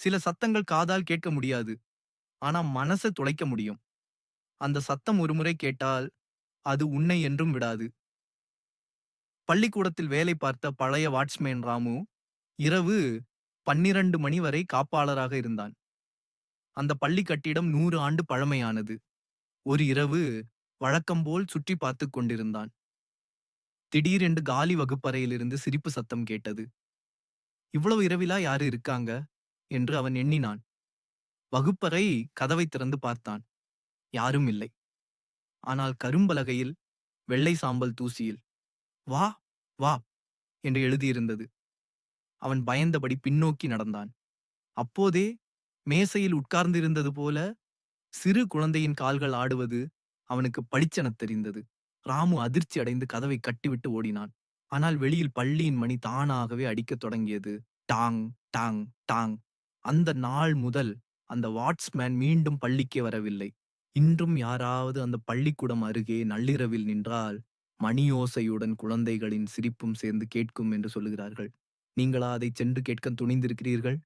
சில சத்தங்கள் காதால் கேட்க முடியாது. ஆனா மனச துளைக்க முடியும். அந்த சத்தம் ஒருமுறை கேட்டால், அது உன்னை என்றும் விடாது. பள்ளிக்கூடத்தில் வேலை பார்த்த பழைய வாட்ச்மேன் ராமு, இரவு 12 மணி வரை காப்பாளராக இருந்தான். அந்த பள்ளி கட்டிடம் 100 ஆண்டு பழமையானது. ஒரு இரவு வழக்கம் போல் சுற்றி பார்த்துக் கொண்டிருந்தான். திடீரென்று காலி வகுப்பறையிலிருந்து சிரிப்பு சத்தம் கேட்டது. இவ்வளவு இரவிலா யாரு இருக்காங்க? என்று அவன் எண்ணினான். வகுப்பறை கதவைத் திறந்து பார்த்தான். யாரும் இல்லை. ஆனால் கரும்பலகையில் வெள்ளை சாம்பல் தூசியில் "வா, வா" என்று எழுதியிருந்தது. அவன் பயந்தபடி பின்னோக்கி நடந்தான். அப்போதே மேசையில் உட்கார்ந்திருந்தது போல சிறு குழந்தையின் கால்கள் ஆடுவது அவனுக்கு பளிச்செனத் தெரிந்தது. ராமு அதிர்ச்சி அடைந்து கதவை கட்டிவிட்டு ஓடினான். ஆனால் வெளியில் பள்ளியின் மணி தானாகவே அடிக்கத் தொடங்கியது. டாங், டாங், டாங். அந்த நாள் முதல் அந்த வாட்ச்மேன் மீண்டும் பள்ளிக்கே வரவில்லை. இன்றும் யாராவது அந்த பள்ளிக்கூடம் அருகே நள்ளிரவில் நின்றால், மணியோசையுடன் குழந்தைகளின் சிரிப்பும் சேர்ந்து கேட்கும் என்று சொல்லுகிறார்கள். நீங்களா அதைச் சென்று கேட்கத் துணிந்திருக்கிறீர்கள்?